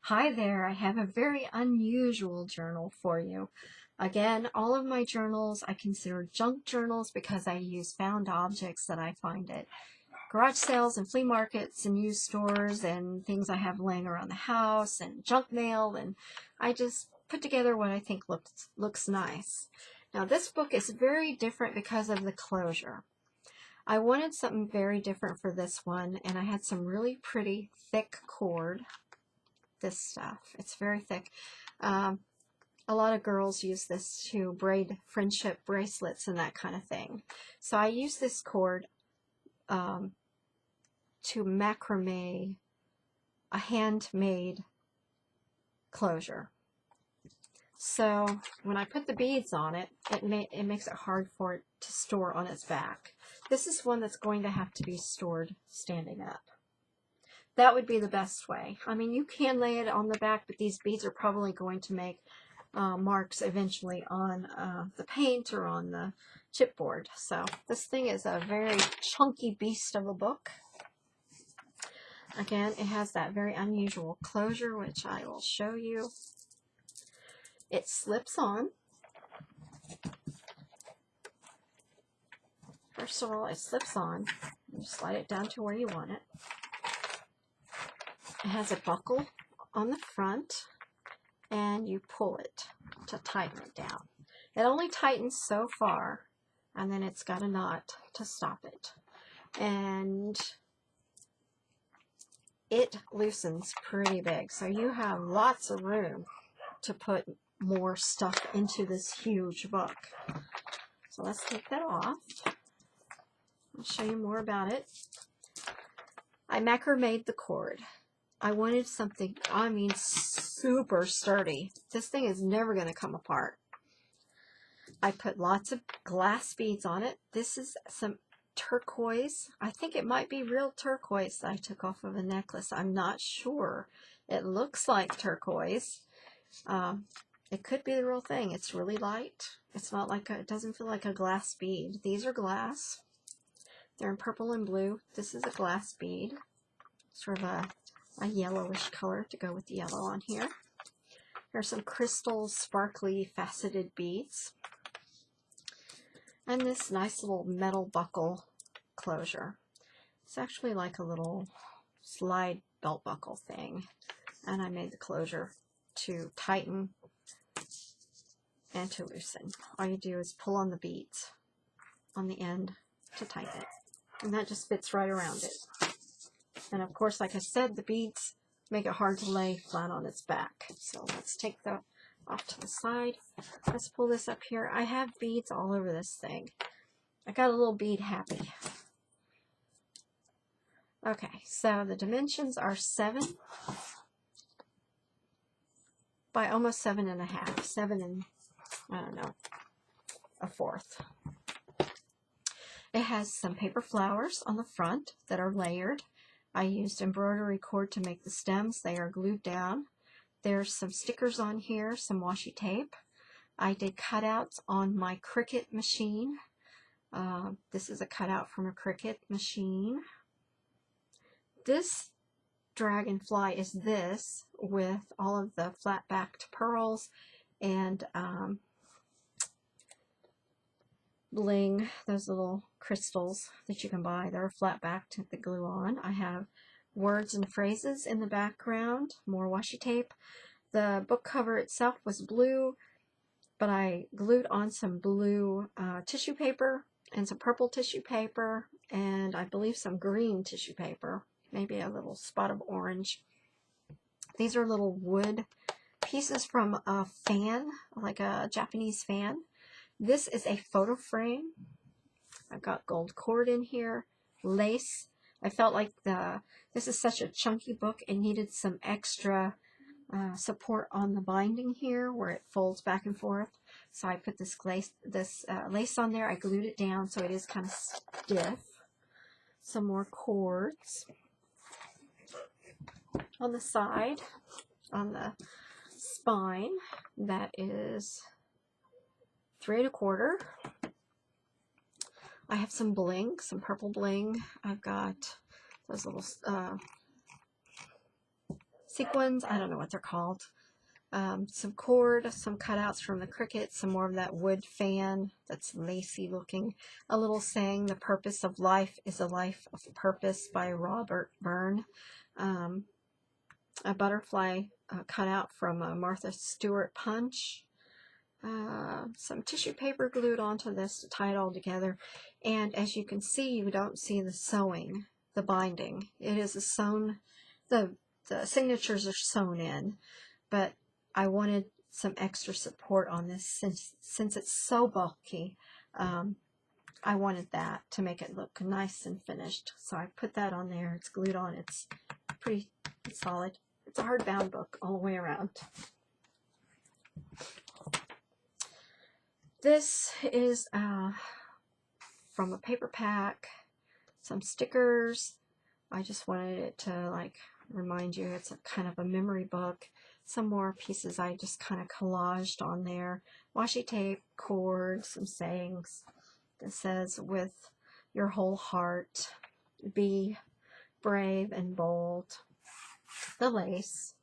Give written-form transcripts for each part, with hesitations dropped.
Hi there, I have a very unusual journal for you. Again, all of my journals I consider junk journals because I use found objects that I find at garage sales and flea markets and used stores and things I have laying around the house and junk mail, and I just put together what I think looks nice. Now this book is very different because of the closure. I wanted something very different for this one, and I had some really pretty thick cord. This stuff. It's very thick. A lot of girls use this to braid friendship bracelets and that kind of thing. So I use this cord to macrame a handmade closure. So when I put the beads on it, it makes it hard for it to store on its back. This is one that's going to have to be stored standing up. That would be the best way. I mean, you can lay it on the back, but these beads are probably going to make marks eventually on the paint or on the chipboard. So this thing is a very chunky beast of a book. Again, it has that very unusual closure, which I will show you. It slips on. First of all, it slips on. You slide it down to where you want it. It has a buckle on the front, and you pull it to tighten it down. It only tightens so far, and then it's got a knot to stop it. And it loosens pretty big, so you have lots of room to put more stuff into this huge book. So let's take that off. I'll show you more about it. I macrame'd the cord. I wanted something, I mean, super sturdy. This thing is never going to come apart. I put lots of glass beads on it. This is some turquoise. I think it might be real turquoise that I took off of a necklace. I'm not sure. It looks like turquoise. It could be the real thing. It's really light. It's not like it doesn't feel like a glass bead. These are glass. They're in purple and blue. This is a glass bead. Sort of a yellowish color to go with the yellow on here. There's some crystal, sparkly, faceted beads. And this nice little metal buckle closure. It's actually like a little slide belt buckle thing. And I made the closure to tighten and to loosen. All you do is pull on the beads on the end to tighten it. And that just fits right around it. And of course, like I said, the beads make it hard to lay flat on its back. So let's take that off to the side. Let's pull this up here. I have beads all over this thing. I got a little bead happy. Okay, so the dimensions are 7 by almost 7.5. 7 and, I don't know, 1/4. It has some paper flowers on the front that are layered. I used embroidery cord to make the stems. They are glued down. There's some stickers on here, some washi tape. I did cutouts on my Cricut machine. This is a cutout from a Cricut machine. This dragonfly is this with all of the flat-backed pearls and bling, those little crystals that you can buy. They're flat-backed to the glue on. I have words and phrases in the background, more washi tape. The book cover itself was blue, but I glued on some blue tissue paper and some purple tissue paper, and I believe some green tissue paper, maybe a little spot of orange. These are little wood pieces from a fan, like a Japanese fan. This is a photo frame. I've got gold cord in here, lace. I felt like this is such a chunky book, it needed some extra support on the binding here where it folds back and forth. So I put this lace on there. I glued it down so it is kind of stiff. Some more cords on the side, on the spine. That is 3 1/4. I have some bling, some purple bling. I've got those little sequins. I don't know what they're called. Some cord, some cutouts from the Cricut, some more of that wood fan that's lacy looking. A little saying, "The purpose of life is a life of purpose" by Robert Byrne. A butterfly cutout from a Martha Stewart punch. Some tissue paper glued onto this to tie it all together. And as you can see, you don't see the sewing, the binding. It is a sewn, the signatures are sewn in, but I wanted some extra support on this since it's so bulky. I wanted that to make it look nice and finished. So I put that on there. It's glued on. It's pretty solid. It's a hardbound book all the way around. This is from a paper pack, some stickers. I just wanted it to like remind you it's a kind of a memory book. Some more pieces I just kind of collaged on there. Washi tape, cord, some sayings. That says, "With your whole heart, be brave and bold." The lace.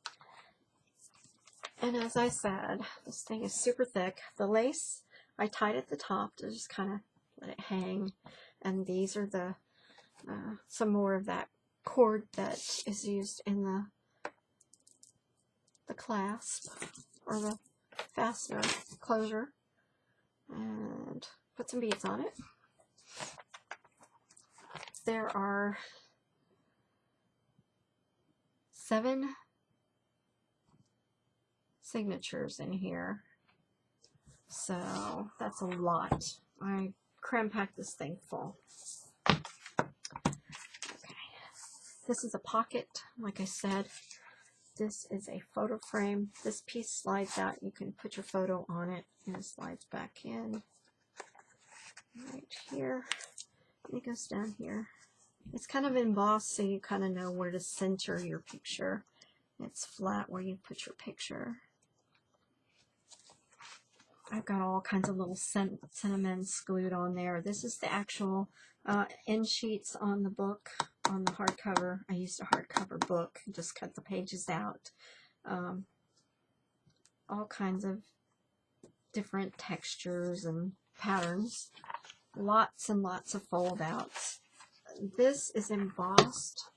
And as I said, this thing is super thick. The lace, I tied at the top to just kind of let it hang. And these are the some more of that cord that is used in the clasp or the fastener closure. And put some beads on it. There are 7 signatures in here, so that's a lot. I cram-packed this thing full. Okay, this is a pocket, like I said. This is a photo frame. This piece slides out. You can put your photo on it, and it slides back in right here. And it goes down here. It's kind of embossed, so you kind of know where to center your picture. It's flat where you put your picture. I've got all kinds of little sentiments glued on there. This is the actual end sheets on the book, on the hardcover. I used a hardcover book, just cut the pages out. All kinds of different textures and patterns. Lots and lots of fold outs. This is embossed.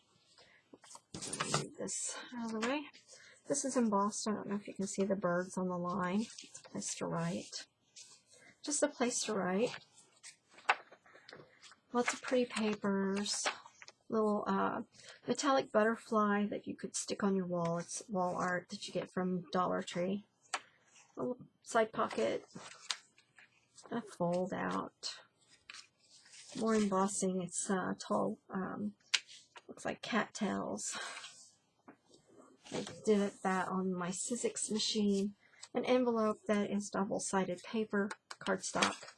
Let me move this out of the way. This is embossed. I don't know if you can see the birds on the line. It's a place to write. Just a place to write. Lots of pretty papers. Little metallic butterfly that you could stick on your wall. It's wall art that you get from Dollar Tree. A little side pocket. A fold out. More embossing. It's tall. Looks like cattails. I did that on my Sizzix machine. An envelope that is double-sided paper, cardstock,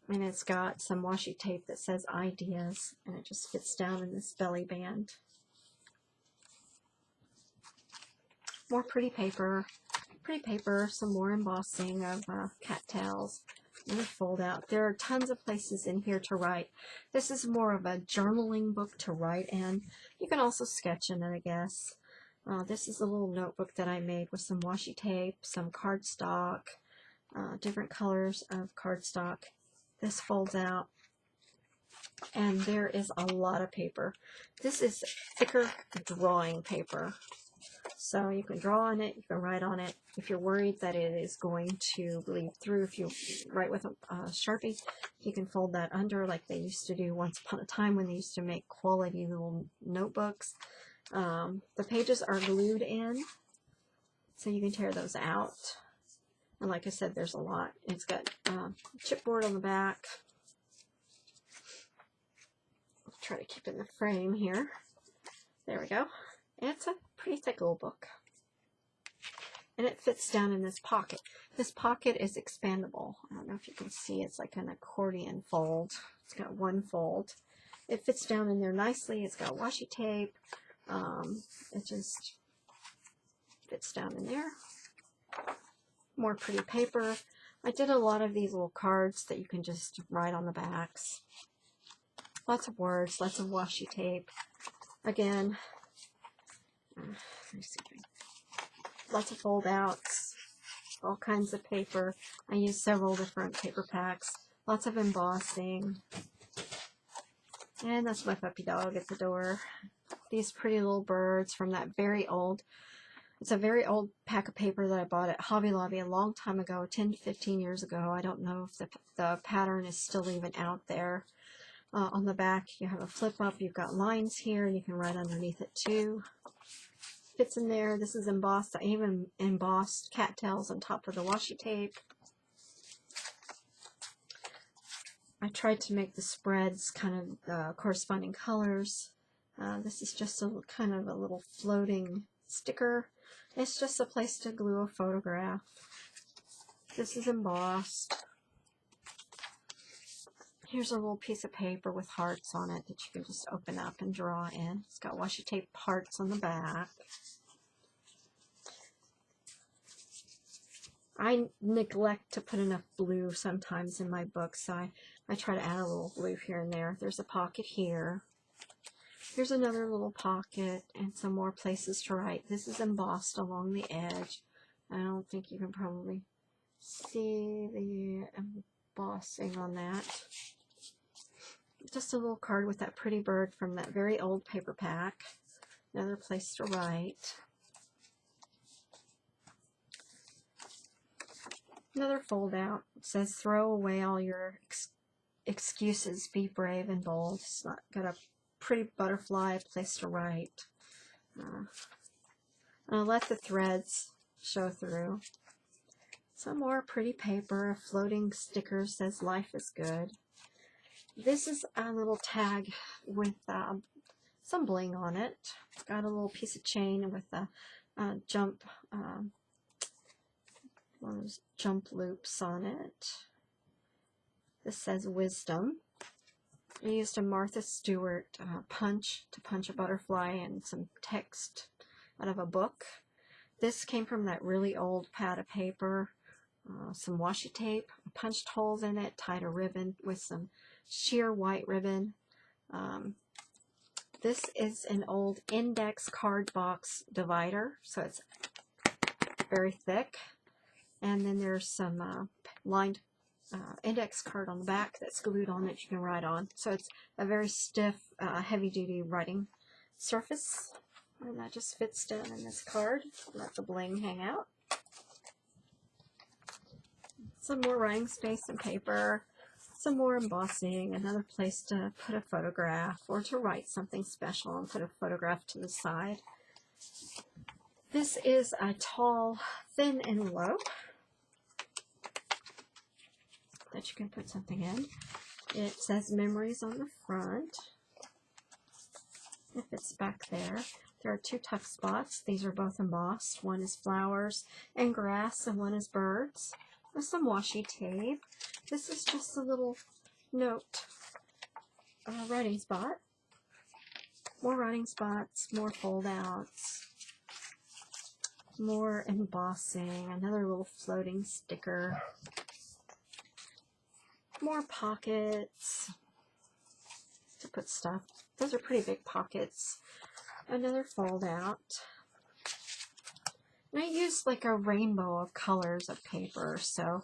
and it's got some washi tape that says "Ideas," and it just fits down in this belly band. More pretty paper, some more embossing of cattails. And a fold out. There are tons of places in here to write. This is more of a journaling book to write in. You can also sketch in it, I guess. This is a little notebook that I made with some washi tape, some cardstock, different colors of cardstock. This folds out, and there is a lot of paper. This is thicker drawing paper. So you can draw on it, you can write on it. If you're worried that it is going to bleed through, if you write with a Sharpie, you can fold that under like they used to do once upon a time when they used to make quality little notebooks. The pages are glued in, so you can tear those out. And like I said, there's a lot. It's got chipboard on the back. I'll try to keep it in the frame here. There we go. It's a pretty thick little book. And it fits down in this pocket. This pocket is expandable. I don't know if you can see. It's like an accordion fold. It's got one fold. It fits down in there nicely. It's got washi tape. It just fits down in there. More pretty paper. I did a lot of these little cards that you can just write on the backs. Lots of words, lots of washi tape. Again, let me see lots of fold outs, all kinds of paper. I use several different paper packs, lots of embossing. And that's my puppy dog at the door. These pretty little birds from that very old, it's a very old pack of paper that I bought at Hobby Lobby a long time ago, 10 to 15 years ago. I don't know if the pattern is still even out there. On the back, you have a flip up. You've got lines here, and you can write underneath it too. Fits in there. This is embossed. I even embossed cattails on top of the washi tape. I tried to make the spreads kind of corresponding colors. This is just a kind of a little floating sticker. It's just a place to glue a photograph. This is embossed. Here's a little piece of paper with hearts on it that you can just open up and draw in. It's got washi tape hearts on the back. I neglect to put enough blue sometimes in my books, so I try to add a little blue here and there. There's a pocket here. Here's another little pocket and some more places to write. This is embossed along the edge. I don't think you can probably see the embossing on that. Just a little card with that pretty bird from that very old paper pack. Another place to write. Another fold out. It says, throw away all your excuses, be brave and bold. It's got a pretty butterfly, place to write. I'll let the threads show through. Some more pretty paper. A floating sticker says life is good. This is a little tag with some bling on it. It's got a little piece of chain with a jump, one of those jump loops on it. This says wisdom. I used a Martha Stewart punch to punch a butterfly and some text out of a book. This came from that really old pad of paper, some washi tape. I punched holes in it, tied a ribbon with some sheer white ribbon. This is an old index card box divider, so it's very thick. And then there's some lined index card on the back that's glued on that you can write on. So it's a very stiff, heavy-duty writing surface. And that just fits down in this card. Let the bling hang out. Some more writing space and paper. Some more embossing. Another place to put a photograph or to write something special and put a photograph to the side. This is a tall, thin envelope that you can put something in. It says memories on the front. If it's back there. There are two tuck spots. These are both embossed. One is flowers and grass, and one is birds. With some washi tape. This is just a little note writing spot. More writing spots, more fold outs, more embossing, another little floating sticker, more pockets to put stuff. Those are pretty big pockets. Another fold out. And I used like a rainbow of colors of paper, so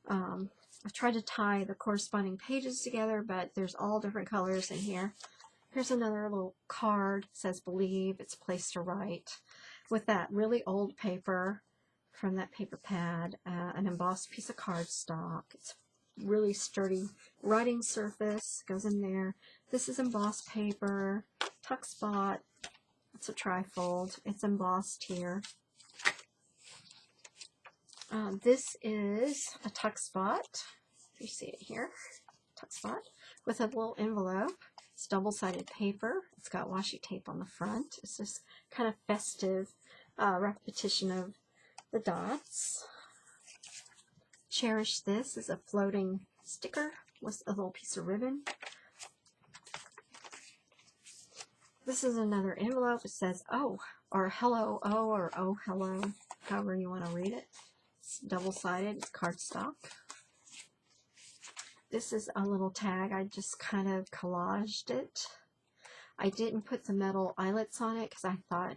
I tried to tie the corresponding pages together, but there's all different colors in here. Here's another little card. It says believe, it's a place to write. With that really old paper from that paper pad, an embossed piece of cardstock. It's really sturdy writing surface, goes in there. This is embossed paper, tuck spot. It's a trifold. It's embossed here. This is a tuck spot. You see it here, tuck spot with a little envelope. It's double-sided paper. It's got washi tape on the front. It's this kind of festive repetition of the dots. Cherish This is a floating sticker with a little piece of ribbon. This is another envelope. It says oh, or hello, oh, or oh, hello, however you want to read it. It's double-sided. It's cardstock. This is a little tag. I just kind of collaged it. I didn't put the metal eyelets on it because I thought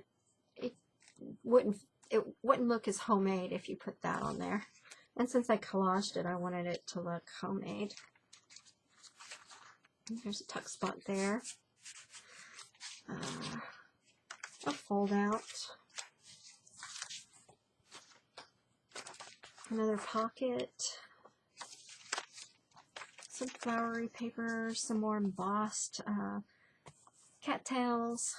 it wouldn't look as homemade if you put that on there. And since I collaged it, I wanted it to look homemade. There's a tuck spot there. A fold out. Another pocket. Some flowery paper, some more embossed cattails.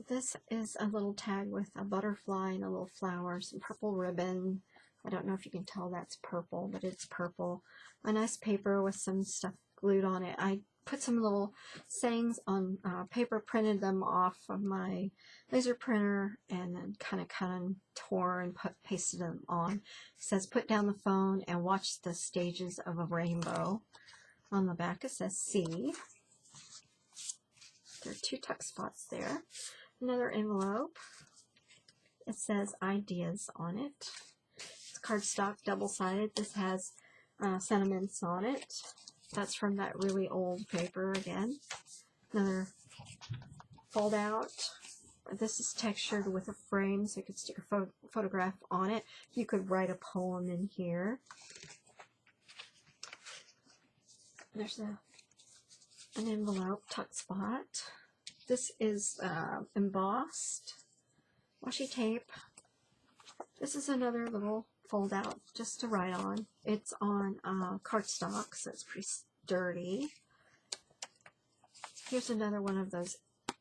This is a little tag with a butterfly and a little flower, some purple ribbon. I don't know if you can tell that's purple, but it's purple. A nice paper with some stuff glued on it. I put some little sayings on paper, printed them off of my laser printer, and then kind of cut and tore and pasted them on. It says, put down the phone and watch the stages of a rainbow. On the back it says, see. There are 2 tuck spots there. Another envelope. It says ideas on it. It's cardstock, double-sided. This has sentiments on it. That's from that really old paper again. Another fold out. This is textured with a frame, so you could stick a photograph on it. You could write a poem in here. There's an envelope tuck spot. This is embossed washi tape. This is another little fold out just to write on. It's on cardstock, so it's pretty sturdy. Here's another one of those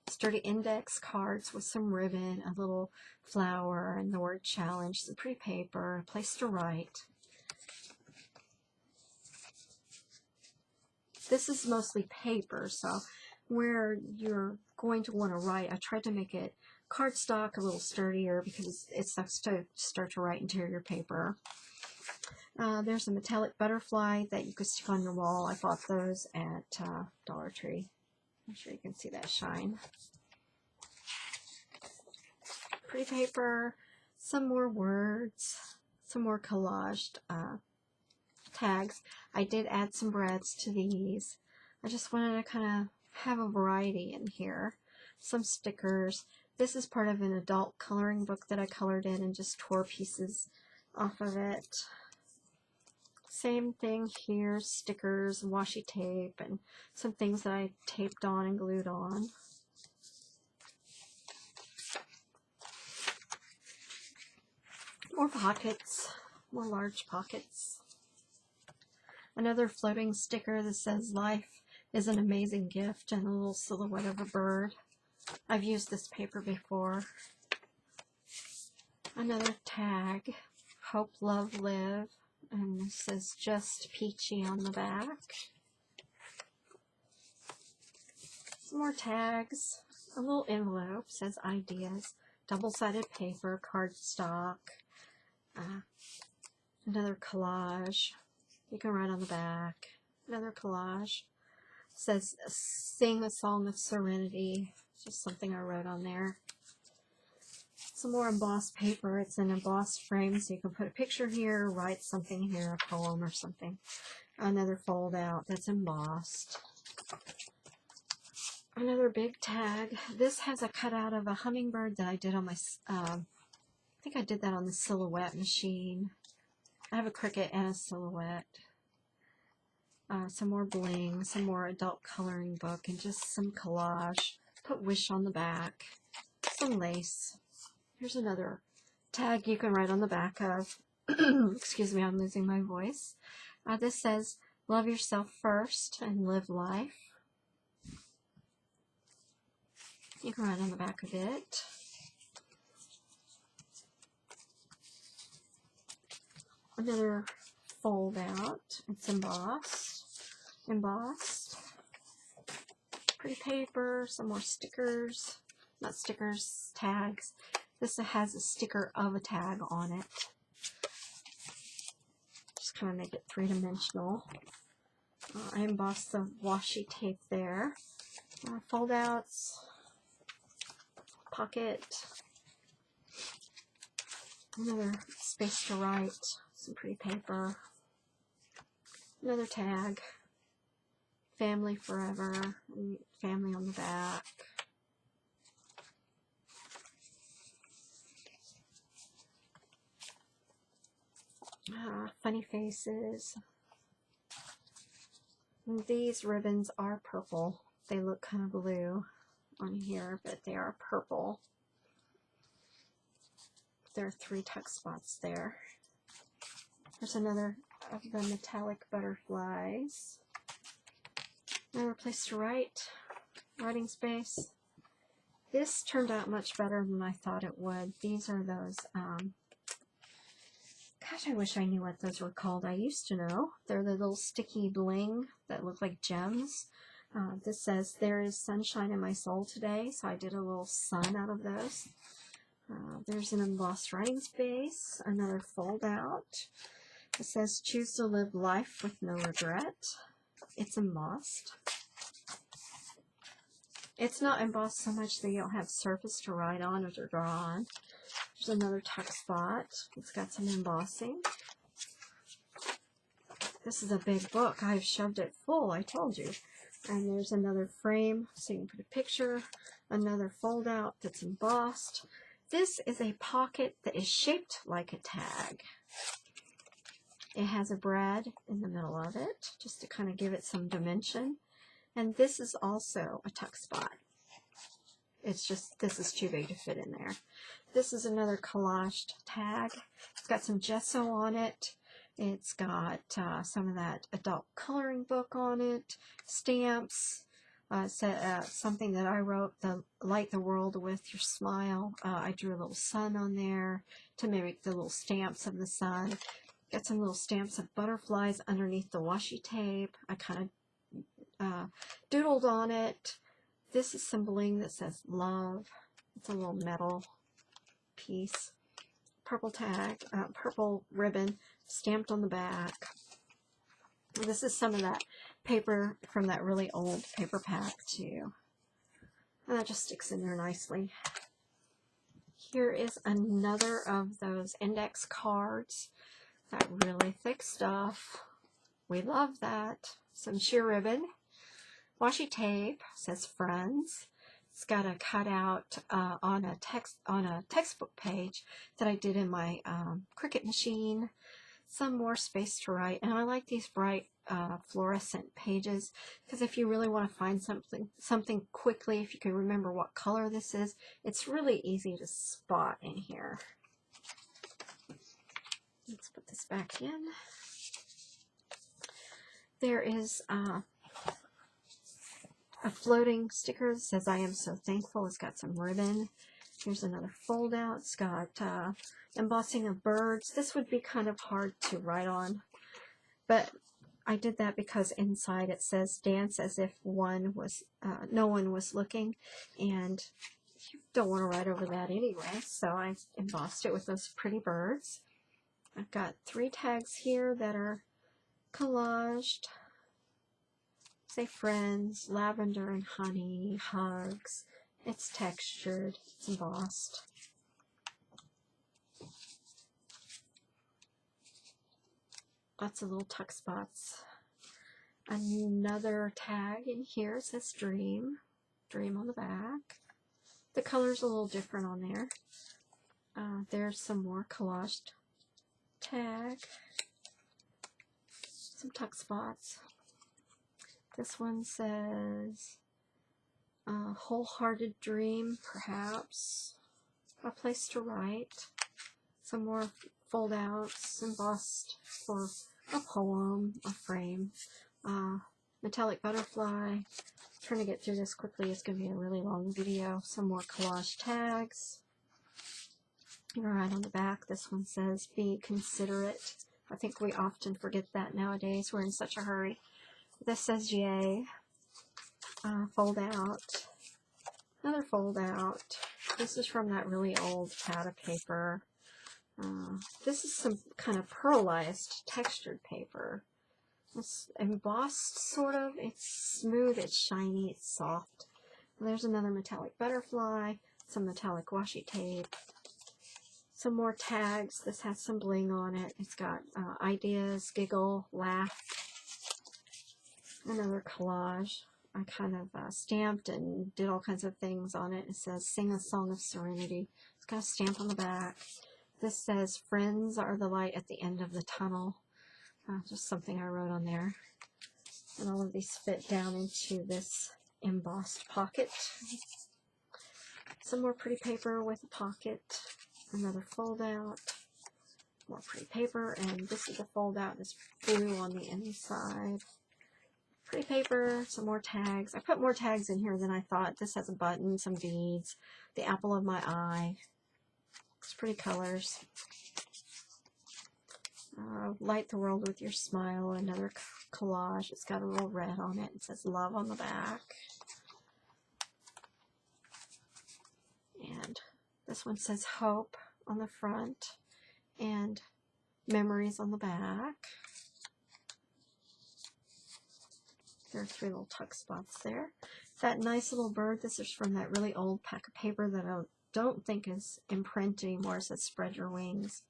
sturdy index cards with some ribbon, a little flower, and the word challenge, some pretty paper, a place to write. This is mostly paper, so where you're going to want to write, I tried to make it cardstock a little sturdier because it sucks to start to write into your paper. There's a metallic butterfly that you could stick on your wall. I bought those at Dollar Tree. I'm sure you can see that shine. Pretty paper, some more words, some more collaged tags. I did add some breads to these. I just wanted to kind of have a variety in here. Some stickers. This is part of an adult coloring book that I colored in and just tore pieces off of it. Same thing here, stickers, washi tape, and some things that I taped on and glued on. More pockets, more large pockets. Another floating sticker that says life is an amazing gift, and a little silhouette of a bird. I've used this paper before. Another tag, hope, love, live, and this says just peachy on the back. Some more tags, a little envelope, says ideas, double-sided paper, cardstock, another collage. You can write on the back. Another collage. It says, sing a song of serenity. Just something I wrote on there. Some more embossed paper. It's an embossed frame, so you can put a picture here, write something here, a poem or something. Another fold out that's embossed. Another big tag. This has a cutout of a hummingbird that I did on my, I think I did that on the silhouette machine. I have a cricket and a silhouette. Some more bling, some more adult coloring book, and just some collage. Put wish on the back. Some lace. Here's another tag you can write on the back of. Excuse me, I'm losing my voice. This says, love yourself first and live life. You can write on the back of it. Another fold out. It's embossed. Pretty paper, some more stickers. Not stickers, tags. This has a sticker of a tag on it. Just kind of make it three-dimensional. I embossed the washi tape there. Fold outs. Pocket. Another space to write. Some pretty paper. Another tag. family forever, family on the back. Funny faces. And these ribbons are purple. They look kind of blue on here, but they are purple. There are 3 tuck spots there. There's another of the metallic butterflies. Another place to write. Writing space. This turned out much better than I thought it would. These are those, gosh, I wish I knew what those were called. I used to know. They're the little sticky bling that look like gems. This says, "There is sunshine in my soul today," so I did a little sun out of those. There's an embossed writing space, another fold out. It says, "Choose to live life with no regret." It's embossed. It's not embossed so much that you don't have surface to write on or to draw on. There's another tuck spot. It's got some embossing. This is a big book. I've shoved it full, I told you. And there's another frame so you can put a picture. Another fold out that's embossed. This is a pocket that is shaped like a tag. It has a brad in the middle of it, just to kind of give it some dimension. And this is also a tuck spot. It's just, this is too big to fit in there. This is another collaged tag. It's got some gesso on it. It's got some of that adult coloring book on it, stamps, something that I wrote, "Light the world with your smile." I drew a little sun on there to mimic the little stamps of the sun. Got some little stamps of butterflies underneath the washi tape. I kind of doodled on it. This is some bling that says "love." It's a little metal piece. Purple tag, purple ribbon stamped on the back. This is some of that paper from that really old paper pack too. And that just sticks in there nicely. Here is another of those index cards. That really thick stuff. We love that. Some sheer ribbon. Washi tape, says "Friends." It's got a cutout on a textbook page that I did in my Cricut machine. Some more space to write, and I like these bright fluorescent pages because if you really want to find something quickly, if you can remember what color this is, it's really easy to spot in here. Let's put this back in. There is a floating sticker that says "I am so thankful." It's got some ribbon. Here's another fold out. It's got embossing of birds. This would be kind of hard to write on, but I did that because inside it says "Dance as if no one was looking," and you don't want to write over that anyway, so I embossed it with those pretty birds. I've got 3 tags here that are collaged. Say "Friends," "Lavender and honey," "Hugs." It's textured, it's embossed. Lots of little tuck spots. Another tag in here says "Dream." Dream on the back. The color's a little different on there. There's some more collaged tag. Some tuck spots. This one says "Wholehearted dream," perhaps. A place to write. Some more fold outs embossed for a poem, a frame. Metallic butterfly. Trying to get through this quickly. It's going to be a really long video. Some more collage tags. Right on the back, this one says "Be considerate." I think we often forget that nowadays. We're in such a hurry. This says "Yay." Fold out. Another fold out. This is from that really old pad of paper. This is some kind of pearlized textured paper. It's embossed, sort of. It's smooth, it's shiny, it's soft. And there's another metallic butterfly, some metallic washi tape, some more tags. This has some bling on it. It's got ideas, giggle, laugh. Another collage. I kind of stamped and did all kinds of things on it. It says, "Sing a Song of Serenity." It's got a stamp on the back. This says, "Friends are the light at the end of the tunnel." Just something I wrote on there. And all of these fit down into this embossed pocket. Some more pretty paper with a pocket. Another fold out. More pretty paper. And this is a fold out. It's blue on the inside. Pretty paper. Some more tags. I put more tags in here than I thought. This has a button, some beads, the apple of my eye. It's pretty colors. Light the world with your smile. Another collage. It's got a little red on it. It says love on the back. And this one says hope on the front and memories on the back. There are 3 little tuck spots there. That nice little bird, this is from that really old pack of paper that I don't think is in print anymore. It says spread your wings.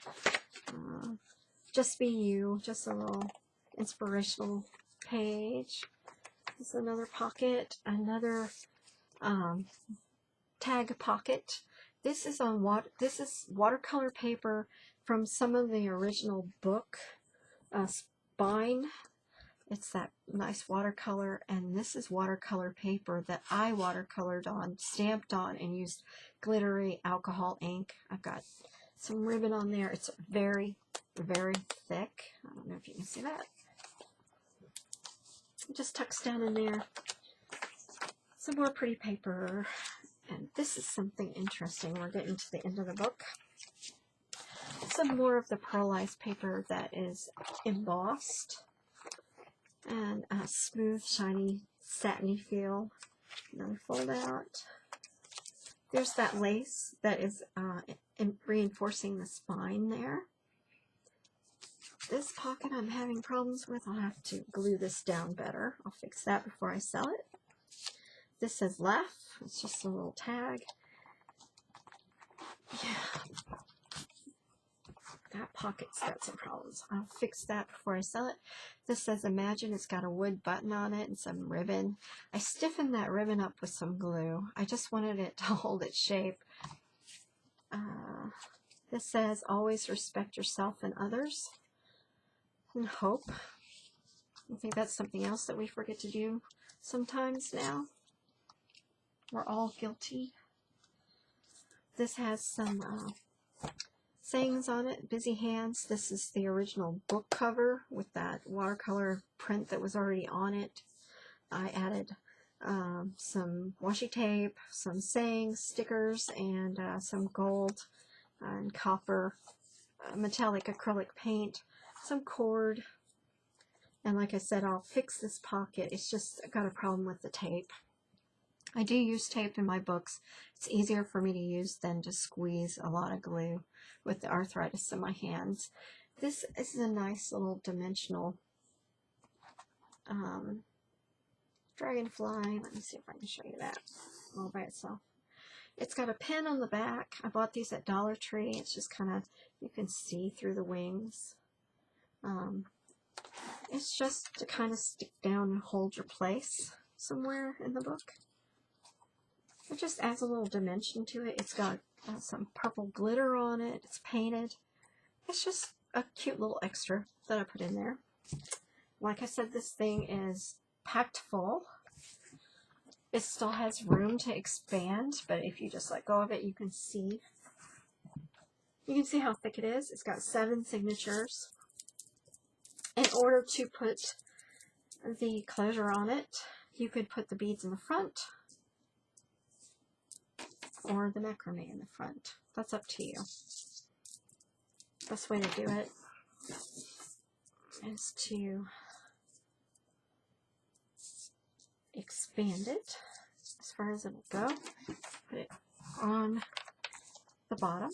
Just be you. Just a little inspirational page. This is another pocket. Another tag pocket. This is on this is watercolor paper from some of the original book spine. It's that nice watercolor, and this is watercolor paper that I watercolored on, stamped on, and used glittery alcohol ink. I've got some ribbon on there. It's very, very thick. I don't know if you can see that. It just tucks down in there. Some more pretty paper. And this is something interesting. We're getting to the end of the book. Some more of the pearlized paper that is embossed. And a smooth, shiny, satiny feel. Another fold out. There's that lace that is reinforcing the spine there. This pocket I'm having problems with. I'll have to glue this down better. I'll fix that before I sell it. This says left. It's just a little tag. Yeah. That pocket's got some problems. I'll fix that before I sell it. This says imagine. It's got a wood button on it and some ribbon. I stiffened that ribbon up with some glue. I just wanted it to hold its shape. This says always respect yourself and others. And hope. I think that's something else that we forget to do sometimes now. We're all guilty. This has some sayings on it. Busy hands. This is the original book cover with that watercolor print that was already on it. I added some washi tape, some sayings, stickers, and some gold and copper metallic acrylic paint, some cord. And like I said, I'll fix this pocket. It's just got a problem with the tape. I do use tape in my books. It's easier for me to use than to squeeze a lot of glue with the arthritis in my hands. This is a nice little dimensional dragonfly. Let me see if I can show you that all by itself. It's got a pen on the back. I bought these at Dollar Tree. It's just kind of, you can see through the wings. It's just to kind of stick down and hold your place somewhere in the book. It just adds a little dimension to it. It's got some purple glitter on it. It's painted. It's just a cute little extra that I put in there. Like I said, this thing is packed full. It still has room to expand, but if you just let go of it, you can see how thick it is. It's got 7 signatures. In order to put the closure on it, you could put the beads in the front or the macrame in the front. That's up to you. Best way to do it is to expand it as far as it'll go. Put it on the bottom.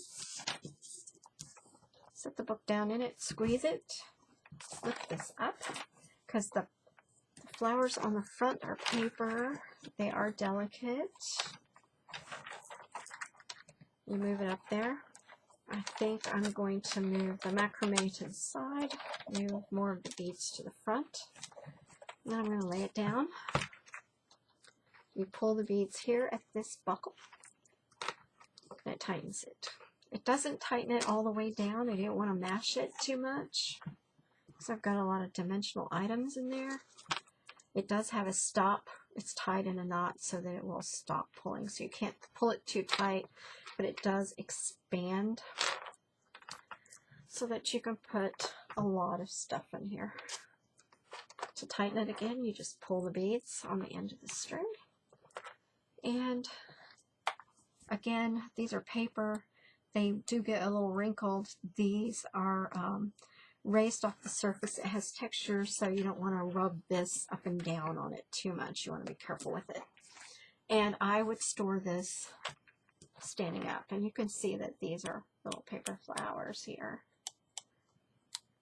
Set the book down in it, squeeze it, lift this up, because the flowers on the front are paper. They are delicate. You move it up there. I think I'm going to move the macrame to the side, move more of the beads to the front. Then I'm going to lay it down. You pull the beads here at this buckle, and it tightens it. It doesn't tighten it all the way down. I didn't want to mash it too much, because I've got a lot of dimensional items in there. It does have a stop. It's tied in a knot so that it will stop pulling. So you can't pull it too tight, but it does expand so that you can put a lot of stuff in here. To tighten it again, you just pull the beads on the end of the string. And again, these are paper. They do get a little wrinkled. These are raised off the surface. It has texture, so you don't want to rub this up and down on it too much. You want to be careful with it. And I would store this standing up. And you can see that these are little paper flowers here.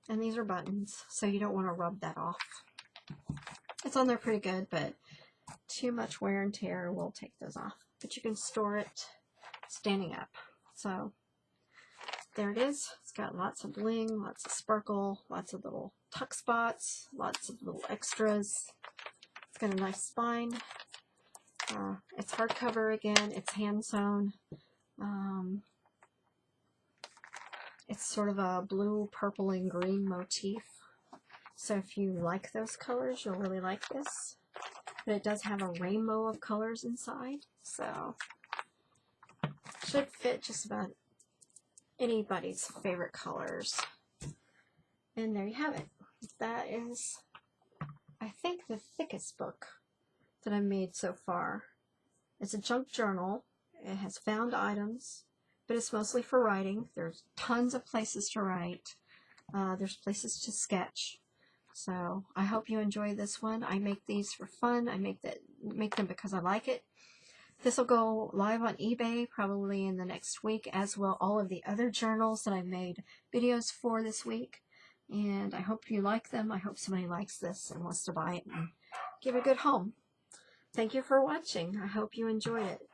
And these are buttons, so you don't want to rub that off. It's on there pretty good, but too much wear and tear will take those off. But you can store it standing up. So there it is. It's got lots of bling, lots of sparkle, lots of little tuck spots, lots of little extras. It's got a nice spine. It's hardcover again. It's hand sewn. It's sort of a blue, purple, and green motif. So if you like those colors, you'll really like this. But it does have a rainbow of colors inside. So should fit just about anybody's favorite colors. And there you have it. That is, I think, the thickest book that I've made so far. It's a junk journal. It has found items, but it's mostly for writing. There's tons of places to write. There's places to sketch. So I hope you enjoy this one. I make these for fun. I make them because I like it. This will go live on eBay probably in the next week, as will all of the other journals that I made videos for this week. And I hope you like them. I hope somebody likes this and wants to buy it and give it a good home. Thank you for watching. I hope you enjoyed it.